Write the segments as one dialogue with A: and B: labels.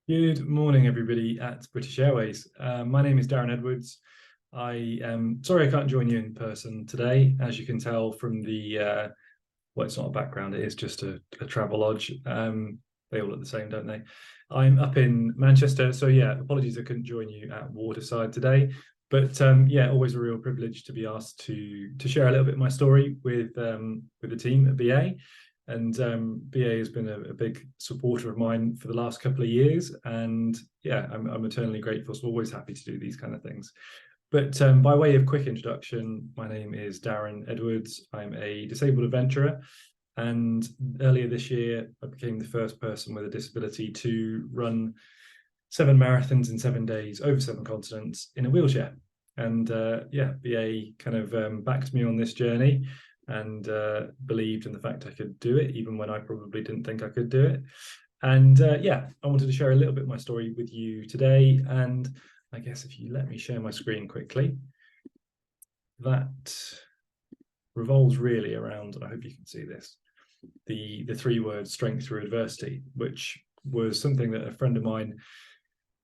A: Good morning, everybody at British Airways. My name is Darren Edwards. I am sorry I can't join you in person today. As you can tell from well, it's not a background, it is just a travel lodge. They all look the same, don't they? I'm up in Manchester, so yeah, apologies I couldn't join you at Waterside today. But yeah, always a real privilege to be asked to share a little bit of my story with the team at BA. And BA has been a big supporter of mine for the last couple of years. And yeah, I'm eternally grateful. So always happy to do these kind of things. But by way of quick introduction, my name is Darren Edwards. I'm a disabled adventurer. And earlier this year, I became the first person with a disability to run 7 marathons in 7 days over 7 continents in a wheelchair. And yeah, BA kind of backed me on this journey and believed in the fact I could do it, even when I probably didn't think I could do it. And yeah, I wanted to share a little bit of my story with you today. And I guess if you let me share my screen quickly, that revolves really around, I hope you can see this, the 3 words strength through adversity, which was something that a friend of mine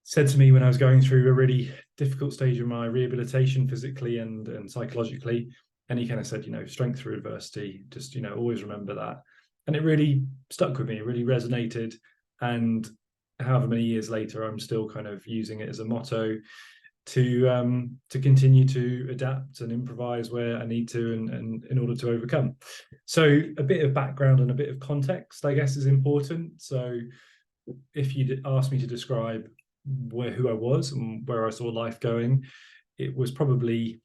A: said to me when I was going through a really difficult stage of my rehabilitation physically and psychologically. And he kind of said, strength through adversity, just, always remember that. And it really stuck with me, it really resonated. And however many years later, I'm still kind of using it as a motto to continue to adapt and improvise where I need to and in order to overcome. So a bit of background and a bit of context, I guess, is important. So if you asked me to describe who I was and where I saw life going, it was probably,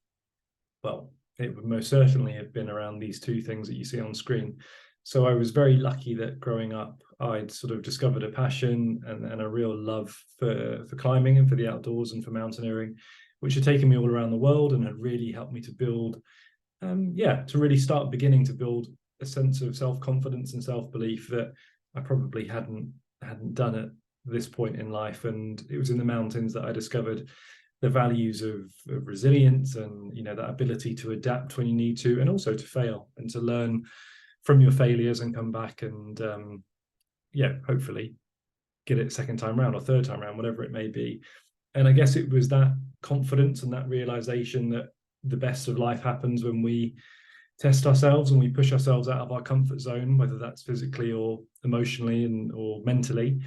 A: well, it would most certainly have been around these 2 things that you see on screen. So I was very lucky that growing up, I'd sort of discovered a passion and a real love for climbing and for the outdoors and for mountaineering, which had taken me all around the world and had really helped me to build, to really start beginning to build a sense of self-confidence and self-belief that I probably hadn't done at this point in life. And it was in the mountains that I discovered the values of resilience and that ability to adapt when you need to, and also to fail and to learn from your failures and come back and hopefully get it 2nd time round or 3rd time round, whatever it may be. And I guess it was that confidence and that realization that the best of life happens when we test ourselves and we push ourselves out of our comfort zone, whether that's physically or emotionally or mentally.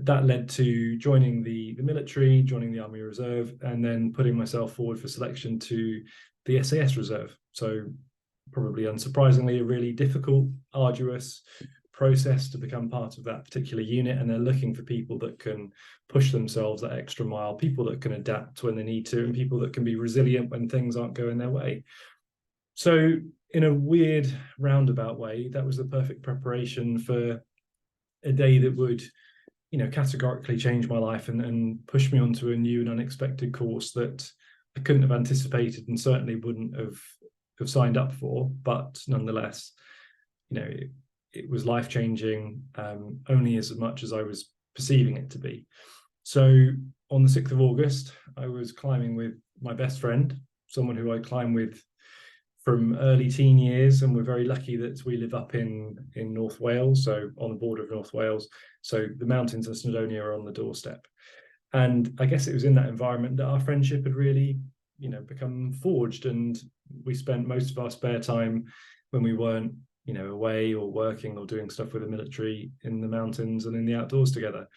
A: That led to joining the military, joining the Army Reserve, and then putting myself forward for selection to the SAS Reserve. So probably unsurprisingly, a really difficult, arduous process to become part of that particular unit. And they're looking for people that can push themselves that extra mile, people that can adapt when they need to, and people that can be resilient when things aren't going their way. So in a weird roundabout way, that was the perfect preparation for a day that would categorically change my life and push me onto a new and unexpected course that I couldn't have anticipated and certainly wouldn't have signed up for. But nonetheless, it was life-changing, only as much as I was perceiving it to be. So on the 6th of August, I was climbing with my best friend, someone who I climb with from early teen years, and we're very lucky that we live up in North Wales, so on the border of North Wales. So the mountains of Snowdonia are on the doorstep. And I guess it was in that environment that our friendship had really, become forged. And we spent most of our spare time when we weren't, away or working or doing stuff with the military in the mountains and in the outdoors together.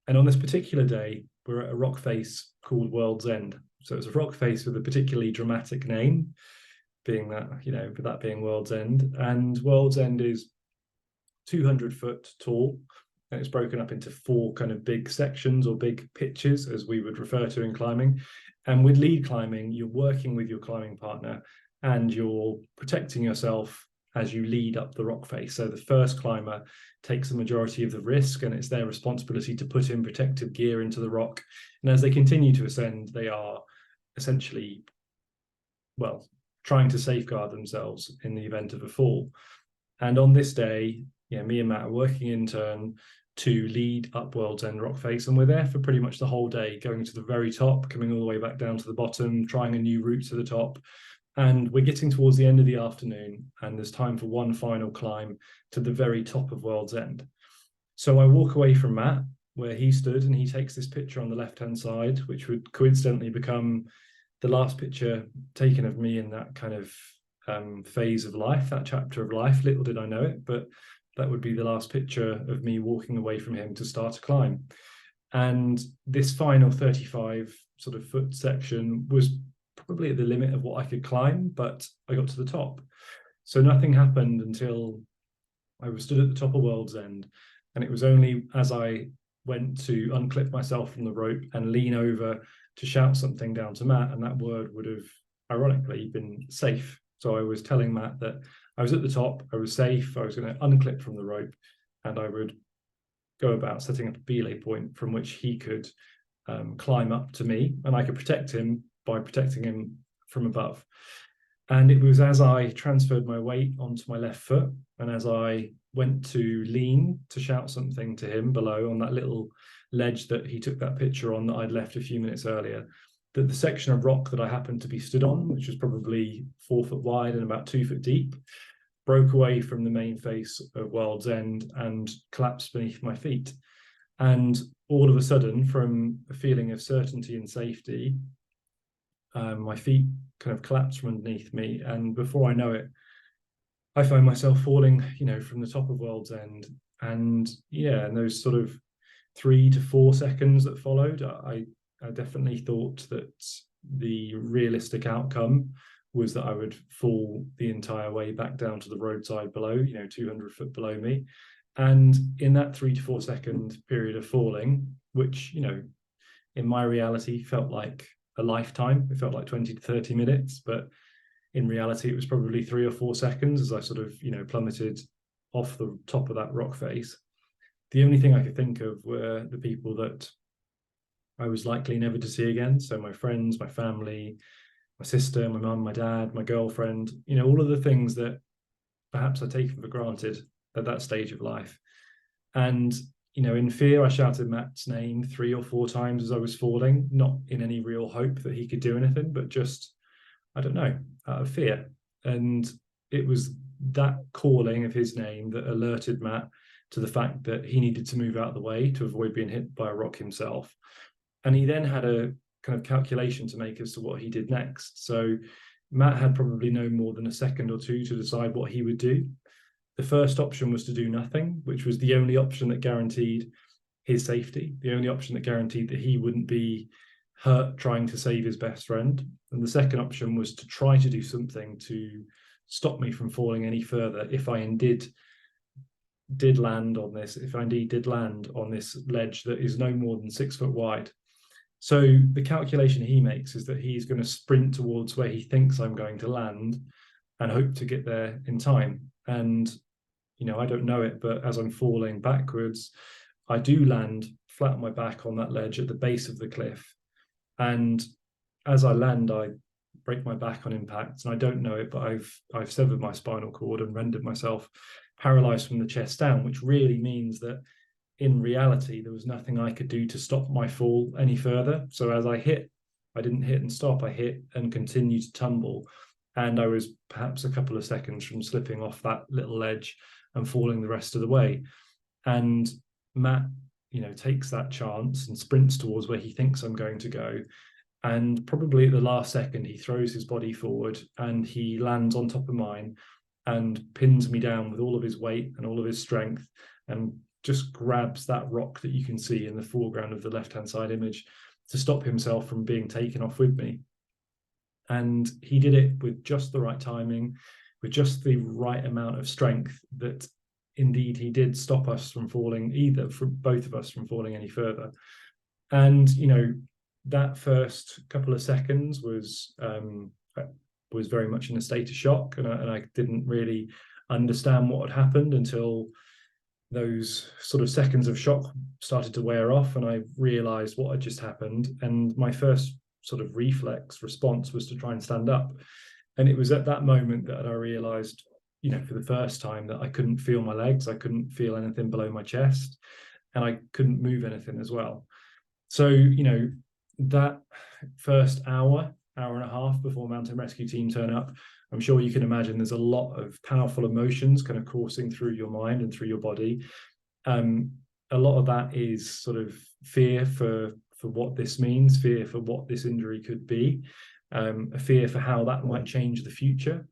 A: And on this particular day, we're at a rock face called World's End. So it's a rock face with a particularly dramatic name, being that, for that being World's End. And World's End is 200 foot tall, and it's broken up into 4 kind of big sections or big pitches, as we would refer to in climbing. And with lead climbing, you're working with your climbing partner and you're protecting yourself as you lead up the rock face. So the first climber takes the majority of the risk, and it's their responsibility to put in protective gear into the rock. And as they continue to ascend, they are essentially, trying to safeguard themselves in the event of a fall. And on this day, me and Matt are working in turn to lead up World's End rock face, and we're there for pretty much the whole day, going to the very top, coming all the way back down to the bottom, trying a new route to the top. And we're getting towards the end of the afternoon, and there's time for one final climb to the very top of World's End. So I walk away from Matt where he stood, and he takes this picture on the left-hand side, which would coincidentally become the last picture taken of me in that kind of phase of life, that chapter of life. Little did I know it, but that would be the last picture of me walking away from him to start a climb. And this final 35 sort of foot section was probably at the limit of what I could climb, but I got to the top. So nothing happened until I was stood at the top of World's End, and it was only as I went to unclip myself from the rope and lean over to shout something down to Matt, and that word would have ironically been safe. So I was telling Matt that I was at the top, I was safe, I was going to unclip from the rope, and I would go about setting up a belay point from which he could climb up to me, and I could protect him by protecting him from above. And it was as I transferred my weight onto my left foot, and as I went to lean to shout something to him below on that little ledge that he took that picture on that I'd left a few minutes earlier, that the section of rock that I happened to be stood on, which was probably 4 foot wide and about 2 foot deep, broke away from the main face of World's End and collapsed beneath my feet. And all of a sudden, from a feeling of certainty and safety, my feet kind of collapsed from underneath me, and before I know it, I find myself falling, from the top of World's End. And in those sort of 3 to 4 seconds that followed, I definitely thought that the realistic outcome was that I would fall the entire way back down to the roadside below, 200 foot below me. And in that 3 to 4 second period of falling, which, in my reality felt like a lifetime, it felt like 20 to 30 minutes, but in reality, it was probably 3 or 4 seconds as I sort of, plummeted off the top of that rock face. The only thing I could think of were the people that I was likely never to see again. So my friends, my family, my sister, my mum, my dad, my girlfriend, all of the things that perhaps I taken for granted at that stage of life. And, in fear, I shouted Matt's name 3 or 4 times as I was falling, not in any real hope that he could do anything, but just, I don't know, out of fear. And it was that calling of his name that alerted Matt to the fact that he needed to move out of the way to avoid being hit by a rock himself. And he then had a kind of calculation to make as to what he did next. So Matt had probably no more than a second or two to decide what he would do. The first option was to do nothing, which was the only option that guaranteed his safety, the only option that guaranteed that he wouldn't be hurt trying to save his best friend. And the second option was to try to do something to stop me from falling any further if I indeed did land on this ledge that is no more than 6 foot wide. So the calculation he makes is that he's going to sprint towards where he thinks I'm going to land and hope to get there in time. And, I don't know it, but as I'm falling backwards, I do land flat on my back on that ledge at the base of the cliff. And as I land, I break my back on impact, and I don't know it, but I've severed my spinal cord and rendered myself paralyzed from the chest down, which really means that in reality, there was nothing I could do to stop my fall any further. So as I hit, I didn't hit and stop, I hit and continued to tumble. And I was perhaps a couple of seconds from slipping off that little ledge and falling the rest of the way. And Matt, takes that chance and sprints towards where he thinks I'm going to go. And probably at the last second, he throws his body forward and he lands on top of mine and pins me down with all of his weight and all of his strength, and just grabs that rock that you can see in the foreground of the left-hand side image to stop himself from being taken off with me. And he did it with just the right timing, with just the right amount of strength, that indeed he did stop us from falling, both of us from falling any further. And, that first couple of seconds was very much in a state of shock, and I didn't really understand what had happened until those sort of seconds of shock started to wear off, and I realized what had just happened. And my first sort of reflex response was to try and stand up. And it was at that moment that I realized, for the first time, that I couldn't feel my legs, I couldn't feel anything below my chest, and I couldn't move anything as well. So, that first hour and a half before mountain rescue team turn up, I'm sure you can imagine there's a lot of powerful emotions kind of coursing through your mind and through your body. a lot of that is sort of fear for what this means, fear for what this injury could be, a fear for how that might change the future,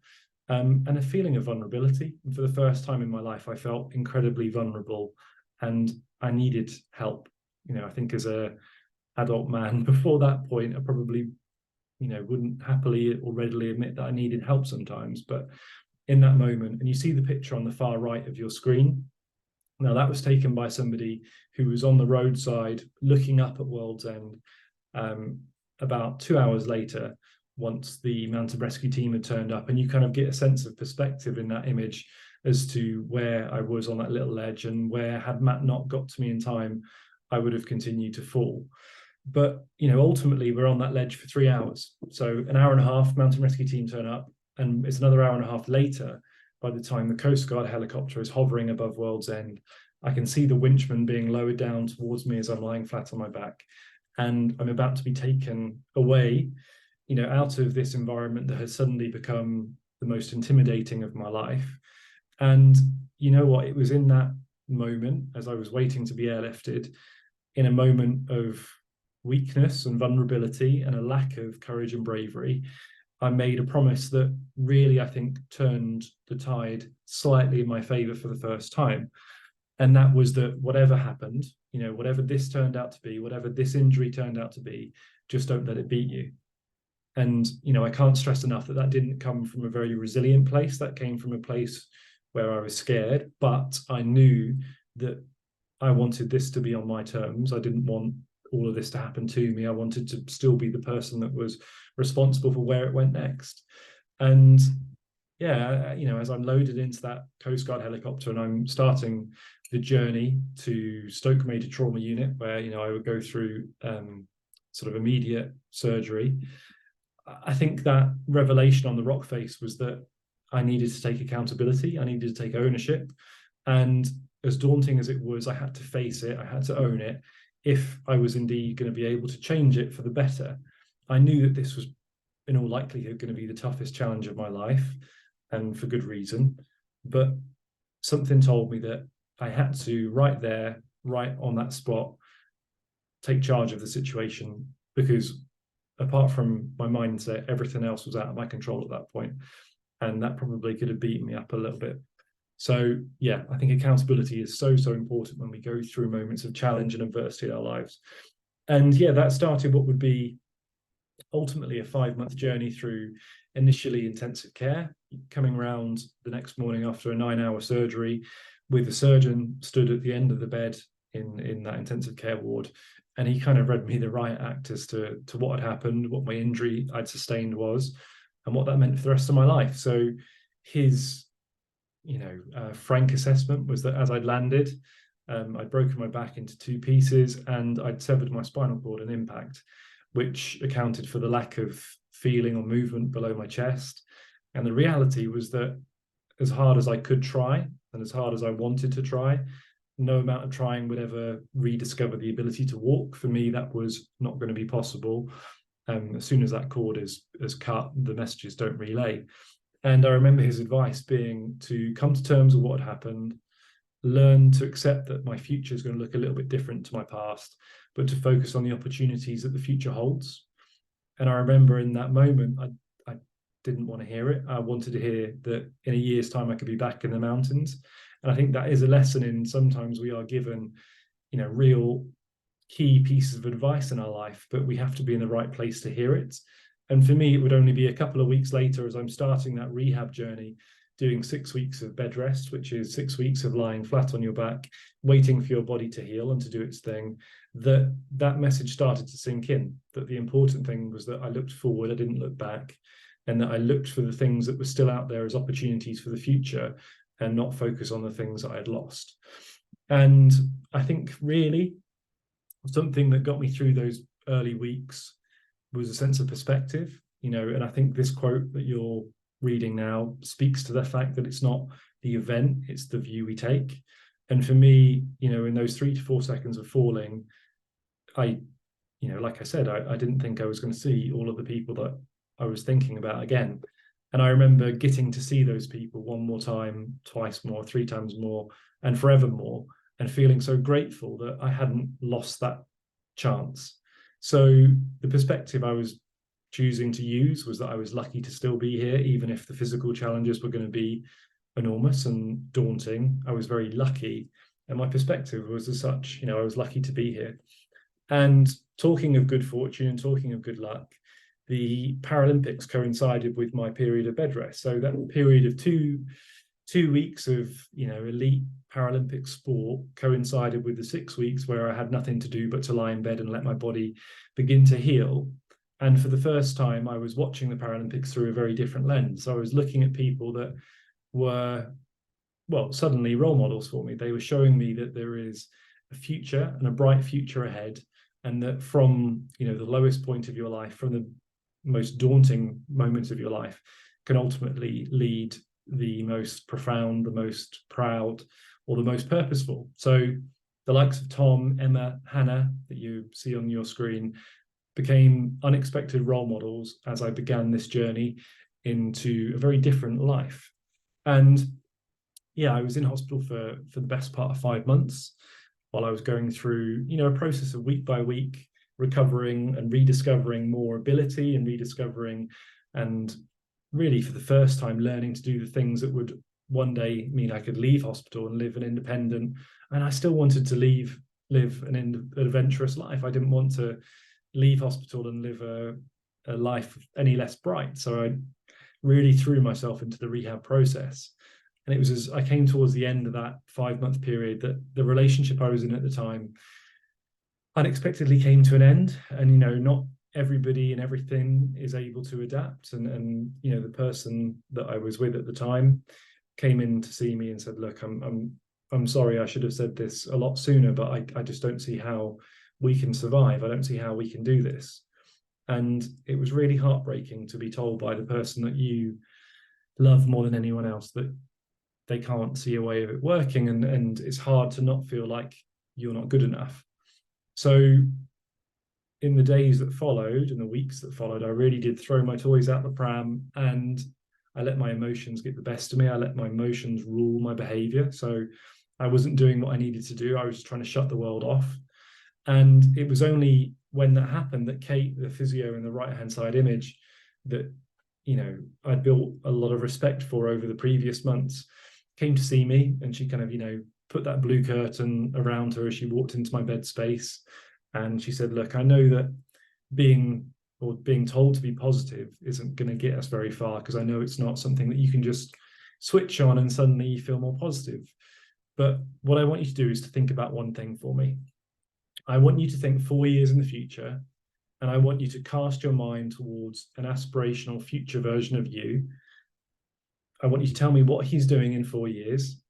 A: and a feeling of vulnerability. And for the first time in my life, I felt incredibly vulnerable, and I needed help. I think as a adult man before that point, I probably, wouldn't happily or readily admit that I needed help sometimes. But in that moment, and you see the picture on the far right of your screen, now that was taken by somebody who was on the roadside looking up at World's End about 2 hours later, once the mountain rescue team had turned up. And you kind of get a sense of perspective in that image as to where I was on that little ledge, and where, had Matt not got to me in time, I would have continued to fall. But ultimately we're on that ledge for 3 hours. So an hour and a half, mountain rescue team turn up, and it's another hour and a half later by the time the Coast Guard helicopter is hovering above World's End. I can see the winchman being lowered down towards me as I'm lying flat on my back, and I'm about to be taken away, out of this environment that has suddenly become the most intimidating of my life. And you know what? It was in that moment, as I was waiting to be airlifted, in a moment of weakness and vulnerability and a lack of courage and bravery, I made a promise that really, I think, turned the tide slightly in my favor for the first time. And that was that whatever happened, whatever this turned out to be, whatever this injury turned out to be, just don't let it beat you. And, I can't stress enough that that didn't come from a very resilient place. That came from a place where I was scared, but I knew that I wanted this to be on my terms. I didn't want all of this to happen to me. I wanted to still be the person that was responsible for where it went next. And yeah, as I'm loaded into that Coast Guard helicopter and I'm starting the journey to Stoke Major Trauma Unit, where I would go through sort of immediate surgery, I think that revelation on the rock face was that I needed to take accountability. I needed to take ownership. And as daunting as it was, I had to face it. I had to own it. If I was indeed going to be able to change it for the better, I knew that this was in all likelihood going to be the toughest challenge of my life, and for good reason. But something told me that I had to, right there, right on that spot, take charge of the situation, because apart from my mindset, everything else was out of my control at that point. And that probably could have beaten me up a little bit. So yeah, I think accountability is so important when we go through moments of challenge and adversity in our lives. And yeah, that started what would be ultimately a 5-month journey through initially intensive care, coming around the next morning after a 9-hour surgery with a surgeon stood at the end of the bed in that intensive care ward. And he kind of read me the riot act as to what had happened, what my injury I'd sustained was, and what that meant for the rest of my life. So his frank assessment was that as I'd landed, I'd broken my back into 2 pieces and I'd severed my spinal cord in impact, which accounted for the lack of feeling or movement below my chest. And the reality was that as hard as I could try, and as hard as I wanted to try, no amount of trying would ever rediscover the ability to walk. For me, that was not going to be possible. As soon as that cord is cut, the messages don't relay. And I remember his advice being to come to terms with what had happened, learn to accept that my future is going to look a little bit different to my past, but to focus on the opportunities that the future holds. And I remember in that moment, I didn't want to hear it. I wanted to hear that in a year's time, I could be back in the mountains. And I think that is a lesson in sometimes we are given, real key pieces of advice in our life, but we have to be in the right place to hear it. And for me, it would only be a couple of weeks later, as I'm starting that rehab journey, doing 6 weeks of bed rest, which is 6 weeks of lying flat on your back, waiting for your body to heal and to do its thing, that message started to sink in, that the important thing was that I looked forward, I didn't look back, and that I looked for the things that were still out there as opportunities for the future and not focus on the things that I had lost. And I think really something that got me through those early weeks was a sense of perspective, and I think this quote that you're reading now speaks to the fact that it's not the event, it's the view we take. And for me, in those 3 to 4 seconds of falling, I like I said, I didn't think I was going to see all of the people that I was thinking about again. And I remember getting to see those people one more time, twice more, 3 times more, and forevermore. and feeling so grateful that I hadn't lost that chance. So the perspective I was choosing to use was that I was lucky to still be here, even if the physical challenges were going to be enormous and daunting. I was very lucky, and my perspective was as such, I was lucky to be here. And talking of good fortune and talking of good luck, the Paralympics coincided with my period of bed rest. So that period of two weeks of elite Paralympic sport coincided with the 6 weeks where I had nothing to do but to lie in bed and let my body begin to heal. And for the first time, I was watching the Paralympics through a very different lens. So I was looking at people that were, well, suddenly role models for me. They were showing me that there is a future and a bright future ahead, and that from the lowest point of your life, from the most daunting moments of your life, can ultimately lead the most profound, the most proud, or the most purposeful. So the likes of Tom, Emma, Hannah that you see on your screen became unexpected role models as I began this journey into a very different life. And yeah, I was in hospital for the best part of 5 months while I was going through, a process of week by week recovering and rediscovering more ability and rediscovering and really for the first time learning to do the things that would one day mean I could leave hospital and live an independent, and I still wanted to live an adventurous life. I didn't want to leave hospital and live a life any less bright. So I really threw myself into the rehab process. And it was as I came towards the end of that 5-month period that the relationship I was in at the time unexpectedly came to an end. And, not everybody and everything is able to adapt. And the person that I was with at the time came in to see me and said, look, I'm sorry, I should have said this a lot sooner, but I just don't see how we can survive. I don't see how we can do this. And it was really heartbreaking to be told by the person that you love more than anyone else that they can't see a way of it working, and it's hard to not feel like you're not good enough. So in the days that followed and the weeks that followed, I really did throw my toys out the pram, and I let my emotions get the best of me. I let my emotions rule my behavior. So I wasn't doing what I needed to do. I was trying to shut the world off. And it was only when that happened that Kate, the physio in the right-hand side image, that I'd built a lot of respect for over the previous months, came to see me, and she kind of put that blue curtain around her as she walked into my bed space, and she said, look, I know that being told to be positive isn't going to get us very far, because I know it's not something that you can just switch on and suddenly you feel more positive. But what I want you to do is to think about one thing for me. I want you to think 4 years in the future, and I want you to cast your mind towards an aspirational future version of you. I want you to tell me what he's doing in 4 years.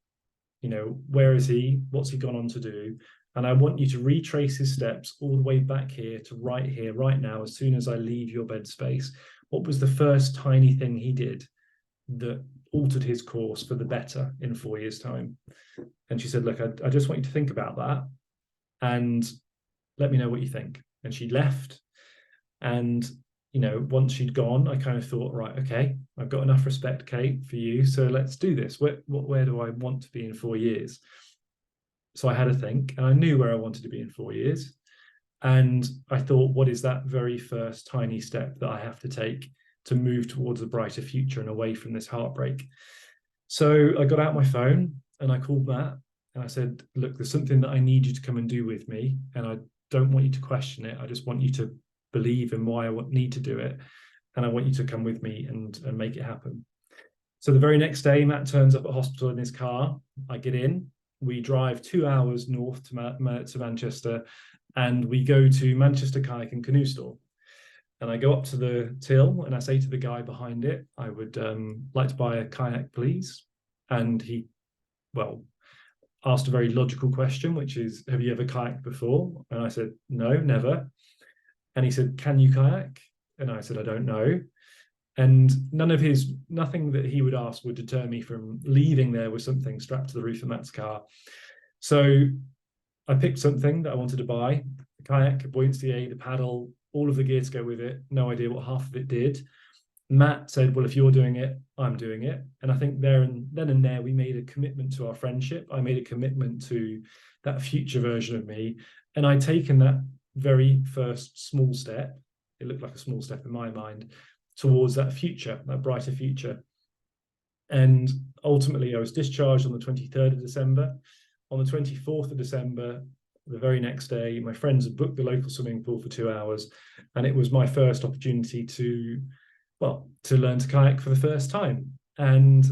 A: Where is he? What's he gone on to do? And I want you to retrace his steps all the way back here, right now, as soon as I leave your bed space. What was the first tiny thing he did that altered his course for the better in 4 years' time? And she said, look, I just want you to think about that and let me know what you think. And she left. And once she'd gone, I kind of thought, right, okay, I've got enough respect, Kate, for you, so let's do this. Where do I want to be in 4 years? So I had a think, and I knew where I wanted to be in 4 years. And I thought, what is that very first tiny step that I have to take to move towards a brighter future and away from this heartbreak? So I got out my phone and I called Matt, and I said, look, there's something that I need you to come and do with me, and I don't want you to question it. I just want you to believe in why I need to do it, and I want you to come with me and make it happen. So the very next day, Matt turns up at hospital in his car. I get in. We drive 2 hours north to Manchester, and we go to Manchester Kayak and Canoe Store. And I go up to the till and I say to the guy behind it, I would like to buy a kayak, please. And he, asked a very logical question, which is, have you ever kayaked before? And I said, no, never. And he said, can you kayak? And I said, I don't know. And nothing that he would ask would deter me from leaving there with something strapped to the roof of Matt's car. So I picked something that I wanted to buy, the kayak, a buoyancy aid, the paddle, all of the gear to go with it. No idea what half of it did. Matt said, well, if you're doing it, I'm doing it. And I think then and there, we made a commitment to our friendship. I made a commitment to that future version of me. And I'd taken that very first small step. It looked like a small step in my mind towards that future, that brighter future. And ultimately, I was discharged on the 23rd of December. On the 24th of December, the very next day, my friends had booked the local swimming pool for 2 hours. And it was my first opportunity to learn to kayak for the first time. And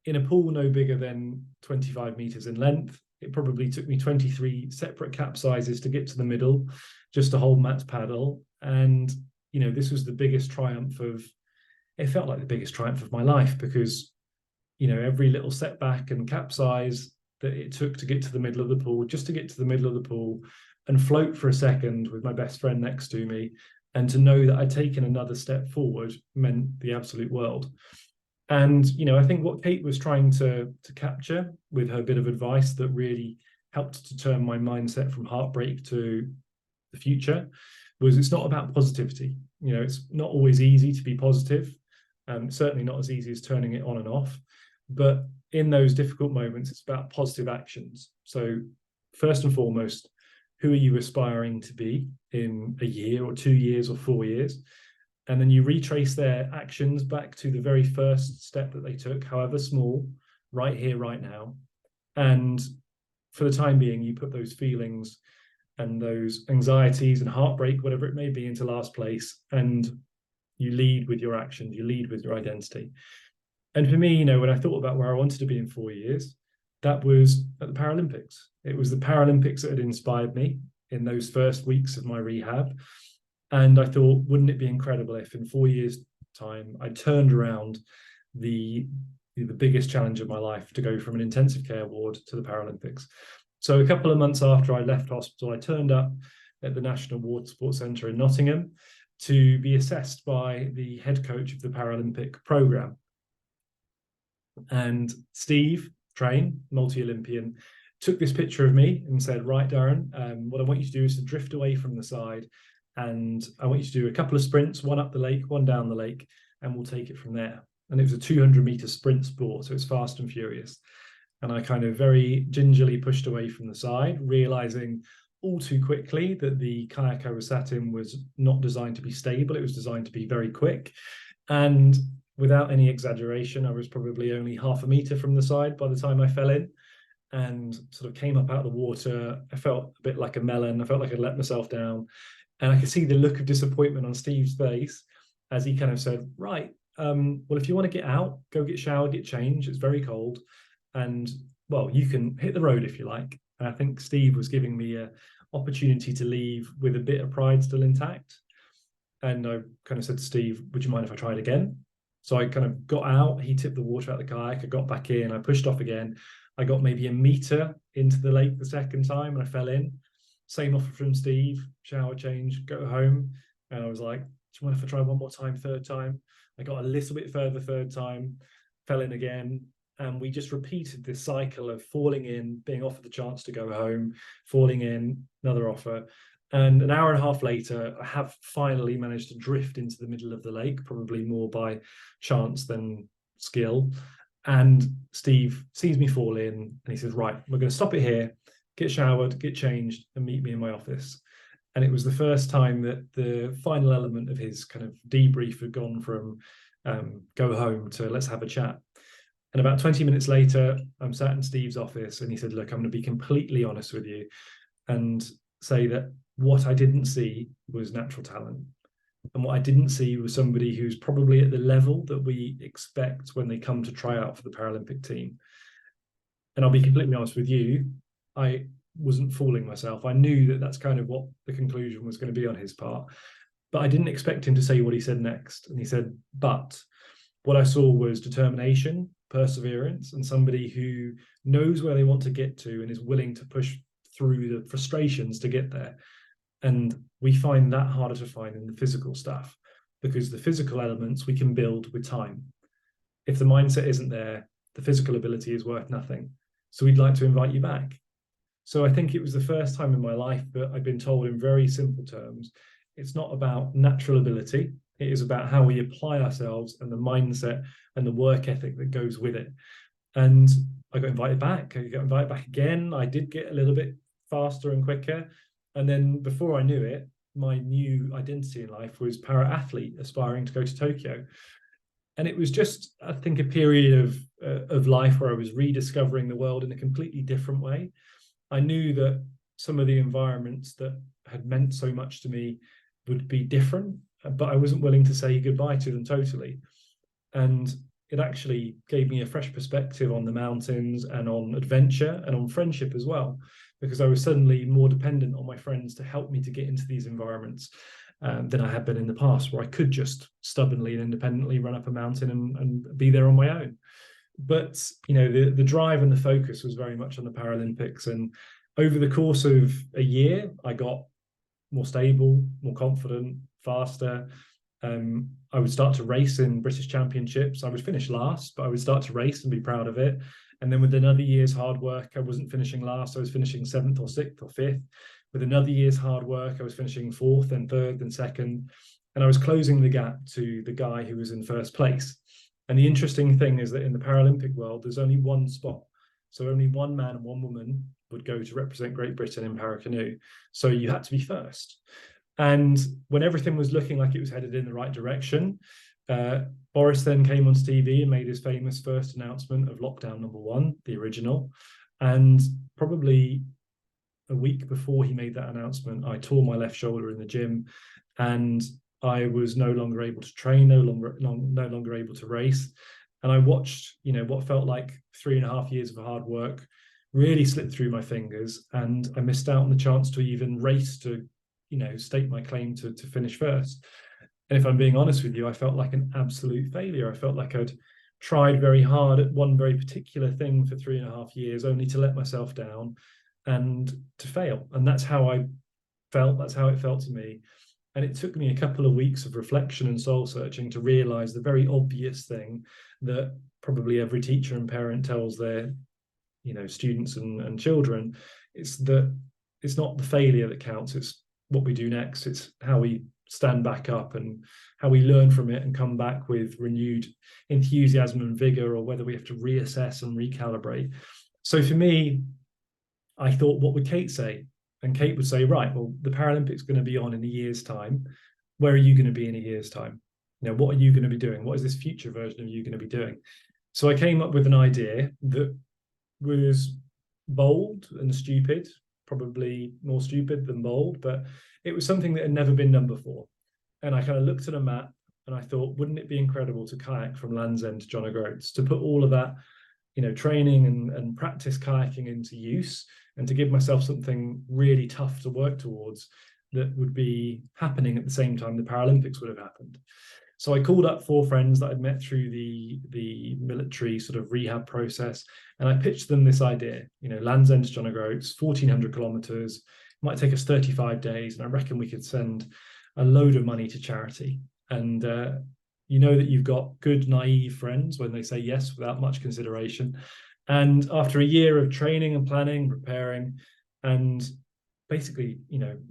A: in a pool no bigger than 25 meters in length, it probably took me 23 separate capsizes to get to the middle, just to hold Matt's paddle. And, this was the biggest triumph it felt like the biggest triumph of my life, because, every little setback and capsize that it took to get to the middle of the pool, just to get to the middle of the pool and float for a second with my best friend next to me, and to know that I'd taken another step forward meant the absolute world. And, I think what Kate was trying to capture with her bit of advice that really helped to turn my mindset from heartbreak to the future was, it's not about positivity. It's not always easy to be positive, certainly not as easy as turning it on and off. But in those difficult moments, it's about positive actions. So first and foremost, who are you aspiring to be in a year or 2 years or 4 years? And then you retrace their actions back to the very first step that they took, however small, right here, right now. And for the time being, you put those feelings and those anxieties and heartbreak, whatever it may be, into last place. And you lead with your actions, you lead with your identity. And for me, when I thought about where I wanted to be in 4 years, that was at the Paralympics. It was the Paralympics that had inspired me in those first weeks of my rehab. And I thought, wouldn't it be incredible if in 4 years' time I turned around the biggest challenge of my life to go from an intensive care ward to the Paralympics. So a couple of months after I left hospital, I turned up at the National Water Sports Centre in Nottingham to be assessed by the head coach of the Paralympic programme. And Steve Train, multi-Olympian, took this picture of me and said, right, Darren, what I want you to do is to drift away from the side, and I want you to do a couple of sprints, one up the lake, one down the lake, and we'll take it from there. And it was a 200-meter sprint sport, so it's fast and furious. And I kind of very gingerly pushed away from the side, realizing all too quickly that the kayak I was sat in was not designed to be stable. It was designed to be very quick. And without any exaggeration, I was probably only half a meter from the side by the time I fell in, and sort of came up out of the water. I felt a bit like a melon. I felt like I'd let myself down. And I could see the look of disappointment on Steve's face as he kind of said, right, well, if you want to get out, go get showered, get changed. It's very cold. And, well, you can hit the road if you like. And I think Steve was giving me an opportunity to leave with a bit of pride still intact. And I kind of said to Steve, would you mind if I tried again? So I kind of got out. He tipped the water out of the kayak. I got back in. I pushed off again. I got maybe a meter into the lake the second time and I fell in. Same offer from Steve, shower, change, go home. And I was like, do you mind if I try one more time, third time? I got a little bit further third time, fell in again. And we just repeated this cycle of falling in, being offered the chance to go home, falling in, another offer. And an hour and a half later, I have finally managed to drift into the middle of the lake, probably more by chance than skill. And Steve sees me fall in and he says, right, we're going to stop it here, get showered, get changed, and meet me in my office. And it was the first time that the final element of his kind of debrief had gone from go home to let's have a chat. And about 20 minutes later, I'm sat in Steve's office and he said, look, I'm going to be completely honest with you and say that what I didn't see was natural talent. And what I didn't see was somebody who's probably at the level that we expect when they come to try out for the Paralympic team. And I'll be completely honest with you, I wasn't fooling myself. I knew that that's kind of what the conclusion was going to be on his part. But I didn't expect him to say what he said next. And he said, but what I saw was determination, perseverance, and somebody who knows where they want to get to and is willing to push through the frustrations to get there. And we find that harder to find in the physical stuff, because the physical elements we can build with time. If the mindset isn't there, the physical ability is worth nothing. So we'd like to invite you back. So I think it was the first time in my life that I've been told in very simple terms, it's not about natural ability, It is about how we apply ourselves and the mindset and the work ethic that goes with it. And I got invited back. I got invited back again. I did get a little bit faster and quicker. And then before I knew it, my new identity in life was para-athlete aspiring to go to Tokyo. And it was just, I think, a period of life where I was rediscovering the world in a completely different way. I knew that some of the environments that had meant so much to me would be different, but I wasn't willing to say goodbye to them totally. And it actually gave me a fresh perspective on the mountains and on adventure and on friendship as well, because I was suddenly more dependent on my friends to help me to get into these environments than I had been in the past, where I could just stubbornly and independently run up a mountain and be there on my own. But the drive and the focus was very much on the Paralympics. And over the course of a year, I got more stable, more confident, faster. I would start to race in British Championships. I would finish last, but I would start to race and be proud of it. And then with another year's hard work, I wasn't finishing last. I was finishing 7th or 6th or 5th. With another year's hard work, I was finishing 4th and 3rd and 2nd. And I was closing the gap to the guy who was in first place. And the interesting thing is that in the Paralympic world, there's only one spot. So only one man and one woman would go to represent Great Britain in paracanoe. So you had to be first. And when everything was looking like it was headed in the right direction, Boris then came onto TV and made his famous first announcement of lockdown number 1, the original. And probably a week before he made that announcement, I tore my left shoulder in the gym, and I was no longer able to train, no longer able to race. And I watched, what felt like 3.5 years of hard work really slip through my fingers, and I missed out on the chance to even race to state my claim to finish first. And if I'm being honest with you, I felt like an absolute failure. I felt like I'd tried very hard at one very particular thing for 3.5 years, only to let myself down and to fail. And that's how I felt. That's how it felt to me. And it took me a couple of weeks of reflection and soul searching to realize the very obvious thing that probably every teacher and parent tells their students and children. It's that it's not the failure that counts, it's what we do next. It's how we stand back up and how we learn from it and come back with renewed enthusiasm and vigor, or whether we have to reassess and recalibrate. So for me, I thought, what would Kate say? And Kate would say, right, well, the Paralympics are going to be on in a year's time. Where are you going to be in a year's time? What are you going to be doing? What is this future version of you going to be doing? So I came up with an idea that was bold and stupid, probably more stupid than bold, but it was something that had never been done before. And I kind of looked at a map and I thought, wouldn't it be incredible to kayak from Land's End to John O'Groats, to put all of that, training and practice kayaking into use, and to give myself something really tough to work towards that would be happening at the same time the Paralympics would have happened. So I called up 4 friends that I'd met through the military sort of rehab process, and I pitched them this idea. Land's End to John O'Groats, 1,400 kilometers, it might take us 35 days, and I reckon we could send a load of money to charity. And that you've got good, naive friends when they say yes without much consideration. And after a year of training and planning, preparing, and basically,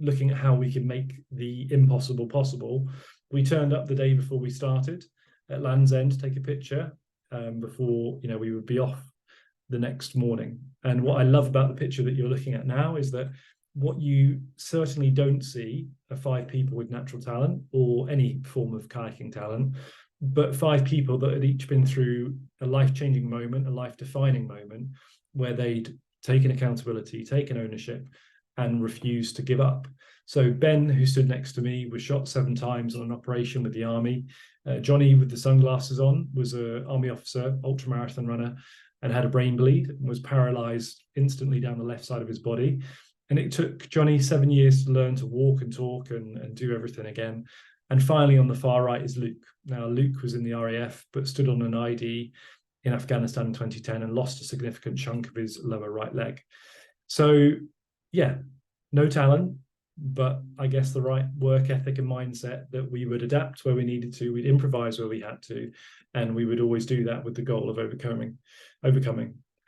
A: looking at how we could make the impossible possible, we turned up the day before we started at Land's End to take a picture before we would be off the next morning. And what I love about the picture that you're looking at now is that what you certainly don't see are 5 people with natural talent or any form of kayaking talent, but 5 people that had each been through a life-changing moment, a life-defining moment, where they'd taken accountability, taken ownership, and refused to give up. So Ben, who stood next to me, was shot 7 times on an operation with the army. Johnny, with the sunglasses on, was an army officer, ultramarathon runner, and had a brain bleed and was paralyzed instantly down the left side of his body. And it took Johnny 7 years to learn to walk and talk and do everything again. And finally, on the far right is Luke. Now, Luke was in the RAF, but stood on an ID in Afghanistan in 2010 and lost a significant chunk of his lower right leg. So, yeah, no talent, but I guess the right work ethic and mindset that we would adapt where we needed to, we'd improvise where we had to, and we would always do that with the goal of overcoming.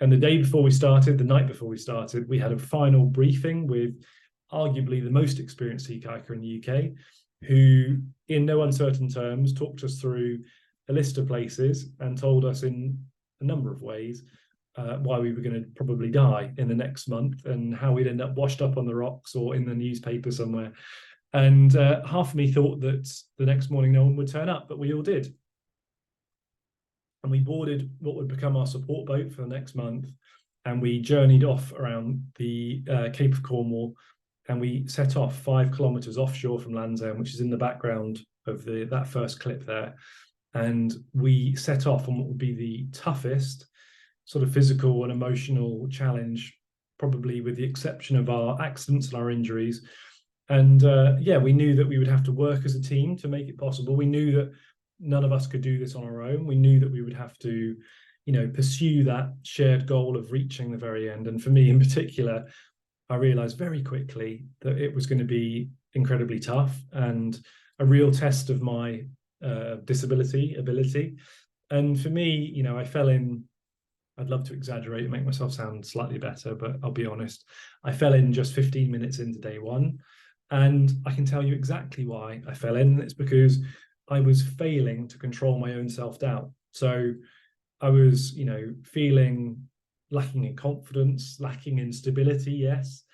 A: And the day before we started, the night before we started, we had a final briefing with arguably the most experienced sea kayaker in the UK. who, in no uncertain terms, talked us through a list of places and told us in a number of ways why we were going to probably die in the next month and how we'd end up washed up on the rocks or in the newspaper somewhere. And half of me thought that the next morning no one would turn up, but we all did. And we boarded what would become our support boat for the next month. And we journeyed off around the Cape of Cornwall, and we set off 5 kilometers offshore from Land's End, which is in the background of that first clip there. And we set off on what would be the toughest sort of physical and emotional challenge, probably with the exception of our accidents and our injuries. And yeah, we knew that we would have to work as a team to make it possible. We knew that none of us could do this on our own. We knew that we would have to, pursue that shared goal of reaching the very end. And for me in particular, I realized very quickly that it was going to be incredibly tough and a real test of my disability ability. And for me, I fell in, I'd love to exaggerate and make myself sound slightly better, but I'll be honest, I fell in just 15 minutes into day one. And I can tell you exactly why I fell in. It's because I was failing to control my own self-doubt. So I was, feeling lacking in confidence, lacking in stability, yes.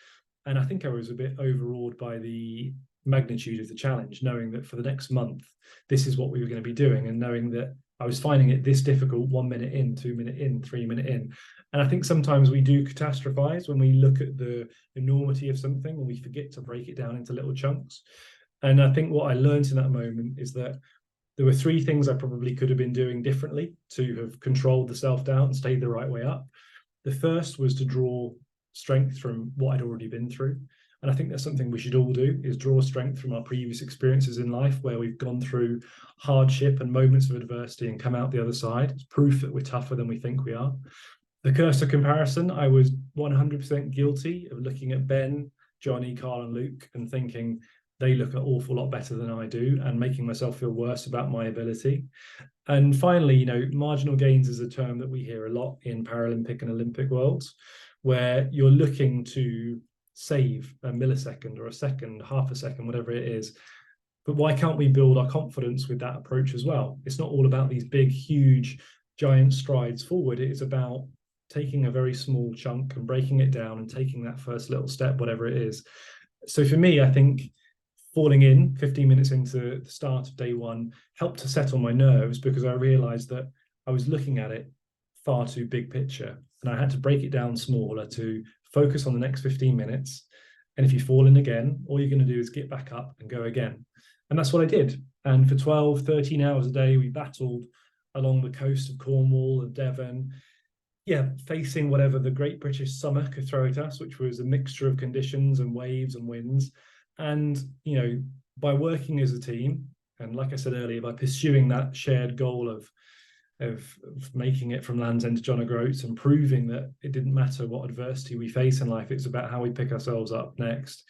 A: And I think I was a bit overawed by the magnitude of the challenge, knowing that for the next month, this is what we were going to be doing, and knowing that I was finding it this difficult 1 minute in, 2 minute in, 3 minute in. And I think sometimes we do catastrophize when we look at the enormity of something and we forget to break it down into little chunks. And I think what I learned in that moment is that there were 3 things I probably could have been doing differently to have controlled the self-doubt and stayed the right way up. The first was to draw strength from what I'd already been through. And I think that's something we should all do, is draw strength from our previous experiences in life where we've gone through hardship and moments of adversity and come out the other side. It's proof that we're tougher than we think we are. The curse of comparison, I was 100% guilty of looking at Ben, Johnny, Carl and Luke and thinking they look an awful lot better than I do and making myself feel worse about my ability. And finally, marginal gains is a term that we hear a lot in Paralympic and Olympic worlds, where you're looking to save a millisecond or a second, half a second, whatever it is. But why can't we build our confidence with that approach as well? It's not all about these big, huge, giant strides forward. It is about taking a very small chunk and breaking it down and taking that first little step, whatever it is. So for me, I think falling in 15 minutes into the start of day one helped to settle my nerves, because I realized that I was looking at it far too big picture, and I had to break it down smaller to focus on the next 15 minutes. And if you fall in again, all you're going to do is get back up and go again. And that's what I did. And for 12, 13 hours a day, we battled along the coast of Cornwall and Devon, facing whatever the Great British Summer could throw at us, which was a mixture of conditions and waves and winds. And, by working as a team, and like I said earlier, by pursuing that shared goal of making it from Land's End to John O'Groats and proving that it didn't matter what adversity we face in life, it's about how we pick ourselves up next.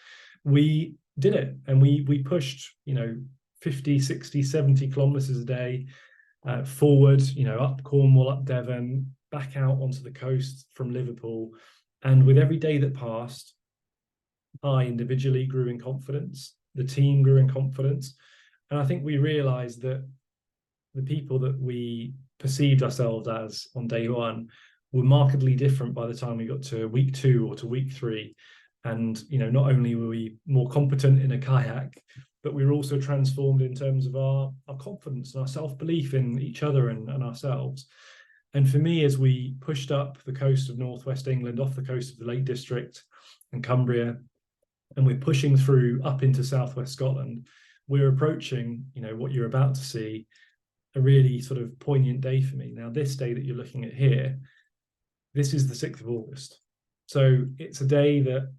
A: We did it, and we pushed, 50, 60, 70 kilometers a day forward, up Cornwall, up Devon, back out onto the coast from Liverpool. And with every day that passed, I individually grew in confidence, the team grew in confidence. And I think we realized that the people that we perceived ourselves as on day one were markedly different by the time we got to week 2 or to week 3. And, not only were we more competent in a kayak, but we were also transformed in terms of our confidence and our self-belief in each other and ourselves. And for me, as we pushed up the coast of northwest England, off the coast of the Lake District and Cumbria, and we're pushing through up into southwest Scotland, we're approaching, what you're about to see, a really sort of poignant day for me. Now, this day that you're looking at here, this is the 6th of August. So it's a day that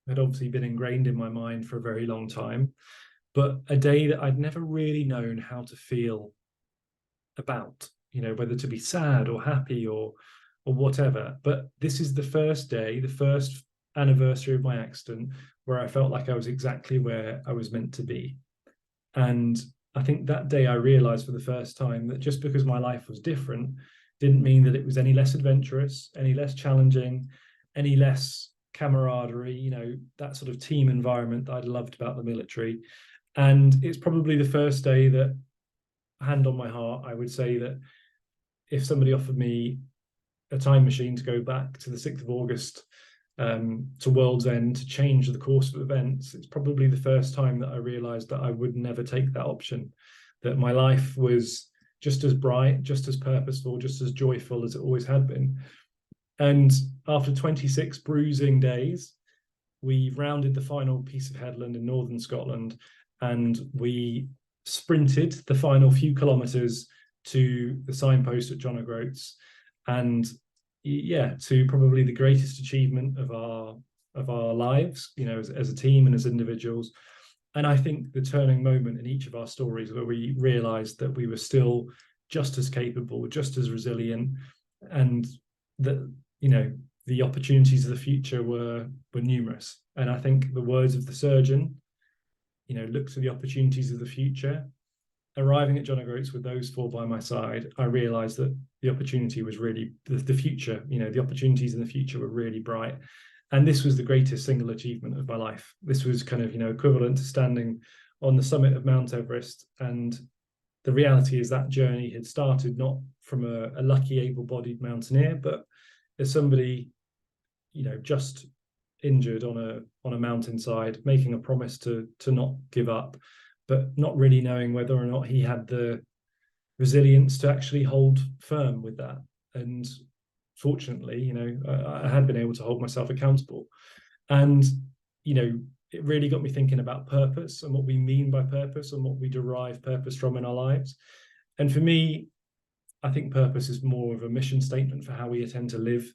A: had obviously been ingrained in my mind for a very long time, but a day that I'd never really known how to feel about, whether to be sad or happy or whatever. But this is the first day, the first anniversary of my accident, where I felt like I was exactly where I was meant to be. And I think that day I realized for the first time that just because my life was different didn't mean that it was any less adventurous, any less challenging, any less camaraderie, that sort of team environment that I'd loved about the military. And it's probably the first day that, hand on my heart, I would say that if somebody offered me a time machine to go back to the 6th of August, to World's End, to change the course of events, it's probably the first time that I realized that I would never take that option, that my life was just as bright, just as purposeful, just as joyful as it always had been. And after 26 bruising days, we rounded the final piece of headland in northern Scotland, and we sprinted the final few kilometers to the signpost at John O'Groats, and to probably the greatest achievement of our lives, as a team and as individuals. And I think the turning moment in each of our stories where we realized that we were still just as capable, just as resilient, and that the opportunities of the future were numerous. And I think the words of the surgeon, look to the opportunities of the future. Arriving at John O'Groats with those 4 by my side, I realized that the opportunity was really the future. The opportunities in the future were really bright. And this was the greatest single achievement of my life. This was kind of, equivalent to standing on the summit of Mount Everest. And the reality is that journey had started not from a lucky, able-bodied mountaineer, but as somebody, just injured on a mountainside, making a promise to not give up, but not really knowing whether or not he had the resilience to actually hold firm with that. And fortunately, I had been able to hold myself accountable. And, it really got me thinking about purpose and what we mean by purpose and what we derive purpose from in our lives. And for me, I think purpose is more of a mission statement for how we intend to live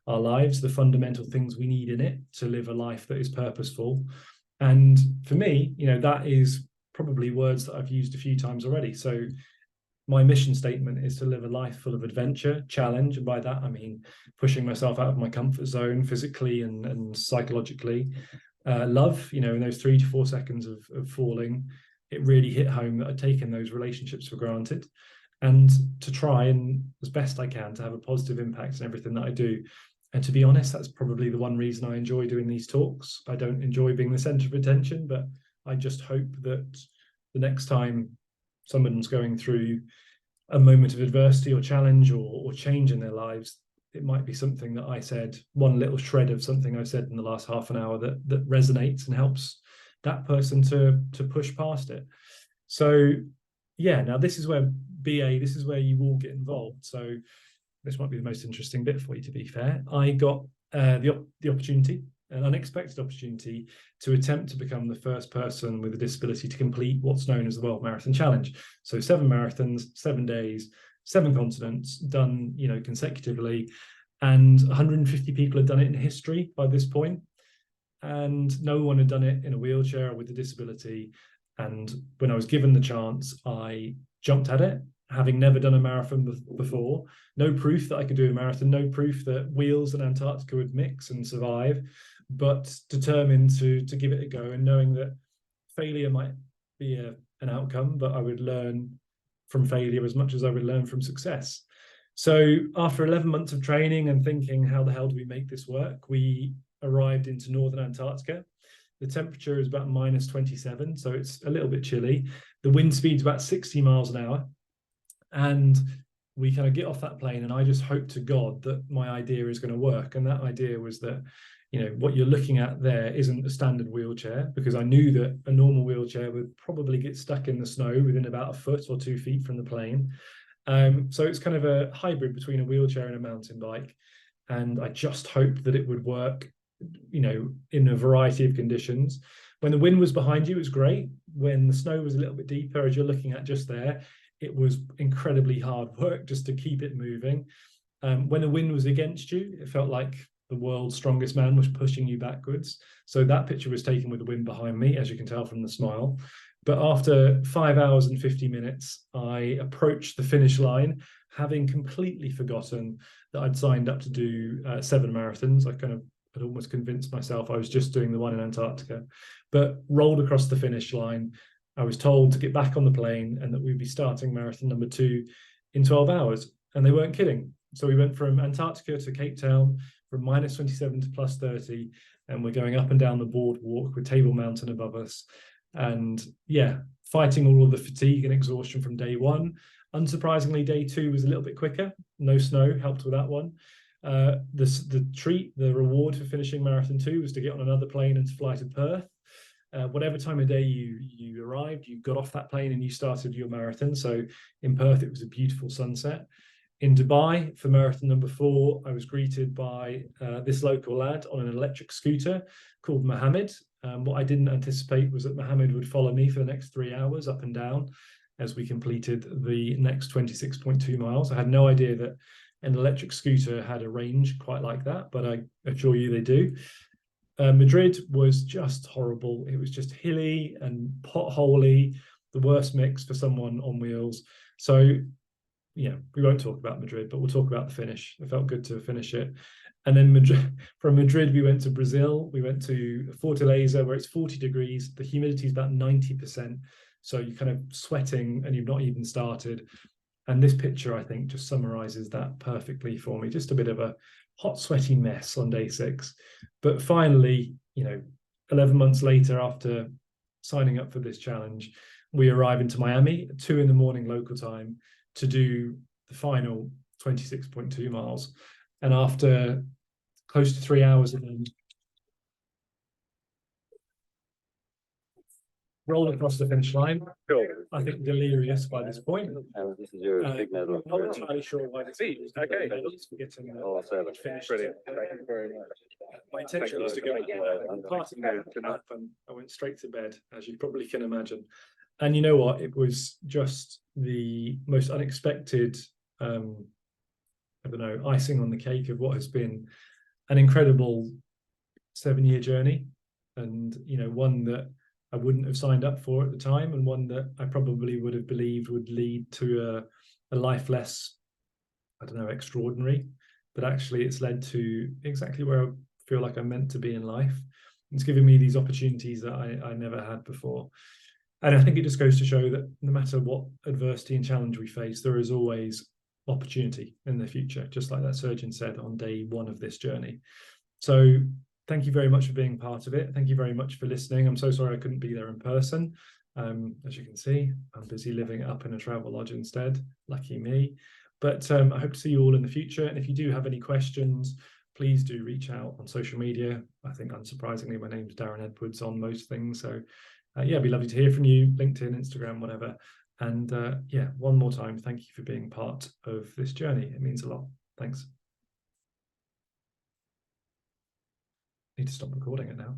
A: our lives, the fundamental things we need in it to live a life that is purposeful. And for me, that is probably words that I've used a few times already. So my mission statement is to live a life full of adventure, challenge, and by that I mean pushing myself out of my comfort zone physically and psychologically. Love, in those 3 to 4 seconds of falling, it really hit home that I'd taken those relationships for granted, and to try and, as best I can, to have a positive impact in everything that I do. And to be honest, that's probably the one reason I enjoy doing these talks. I don't enjoy being the center of attention, but I just hope that the next time someone's going through a moment of adversity or challenge or change in their lives, it might be something that I said, one little shred of something I've said in the last half an hour that resonates and helps that person to push past it. So now this is where this is where you all get involved. So this might be the most interesting bit for you, to be fair. I got the opportunity, an unexpected opportunity, to attempt to become the first person with a disability to complete what's known as the World Marathon Challenge. So 7 marathons, 7 days, 7 continents, done consecutively, and 150 people had done it in history by this point, and no one had done it in a wheelchair or with a disability. And when I was given the chance, I jumped at it, having never done a marathon before. No proof that I could do a marathon, no proof that wheels and Antarctica would mix and survive, but determined to give it a go, and knowing that failure might be an outcome, but I would learn from failure as much as I would learn from success. So after 11 months of training and thinking, how the hell do we make this work? We arrived into northern Antarctica. The temperature is about -27, so it's a little bit chilly. The wind speed's about 60 miles an hour. And we kind of get off that plane, and I just hope to God that my idea is going to work. And that idea was that, what you're looking at there isn't a standard wheelchair, because I knew that a normal wheelchair would probably get stuck in the snow within about 1 foot or 2 feet from the plane. So it's kind of a hybrid between a wheelchair and a mountain bike. And I just hoped that it would work, in a variety of conditions. When the wind was behind you, it was great. When the snow was a little bit deeper, as you're looking at just there, it was incredibly hard work just to keep it moving. When the wind was against you, it felt like the world's strongest man was pushing you backwards. So that picture was taken with the wind behind me, as you can tell from the smile. But after 5 hours and 50 minutes, I approached the finish line, having completely forgotten that I'd signed up to do 7 marathons. I'd almost convinced myself I was just doing the one in Antarctica, but rolled across the finish line. I was told to get back on the plane and that we'd be starting marathon number 2 in 12 hours. And they weren't kidding. So we went from Antarctica to Cape Town, from -27 to +30. And we're going up and down the boardwalk with Table Mountain above us. And yeah, fighting all of the fatigue and exhaustion from day one. Unsurprisingly, day two was a little bit quicker. No snow helped with that one. The reward for finishing marathon 2 was to get on another plane and to fly to Perth. Whatever time of day you arrived, you got off that plane and you started your marathon. So in Perth, it was a beautiful sunset. In Dubai, for marathon number 4, I was greeted by this local lad on an electric scooter called Mohammed. What I didn't anticipate was that Mohammed would follow me for the next 3 hours up and down as we completed the next 26.2 miles. I had no idea that an electric scooter had a range quite like that, but I assure you they do. Madrid was just horrible. It was just hilly and potholy, the worst mix for someone on wheels. So yeah, we won't talk about Madrid, but we'll talk about the finish. It felt good to finish it. And then from Madrid, we went to Brazil. We went to Fortaleza, where it's 40 degrees. The humidity is about 90%. So you're kind of sweating and you've not even started. And this picture, I think, just summarizes that perfectly for me. Just a bit of a hot, sweaty mess on day 6. But finally, 11 months later, after signing up for this challenge, we arrive into Miami at 2 a.m. local time to do the final 26.2 miles. And after close to 3 hours of them roll across the finish line, I think delirious by this point.
B: This is your signal.
A: I'm not entirely sure why this is.
B: Okay.
A: Getting finished.
B: Brilliant. Thank you very much.
A: My intention was to go party up, and I went straight to bed, as you probably can imagine. And you know what? It was just the most unexpected, icing on the cake of what has been an incredible 7-year journey, and one that I wouldn't have signed up for at the time, and one that I probably would have believed would lead to a life less, extraordinary. But actually, it's led to exactly where I feel like I'm meant to be in life. It's given me these opportunities that I never had before. And I think it just goes to show that no matter what adversity and challenge we face, there is always opportunity in the future, just like that surgeon said on day 1 of this journey. So thank you very much for being part of it. Thank you very much for listening. I'm so sorry I couldn't be there in person. As you can see, I'm busy living up in a travel lodge instead. Lucky me. But I hope to see you all in the future. And if you do have any questions, please do reach out on social media. I think unsurprisingly, my name's Darren Edwards on most things. So it'd be lovely to hear from you, LinkedIn, Instagram, whatever. And one more time, thank you for being part of this journey. It means a lot. Thanks. Need to stop recording it now.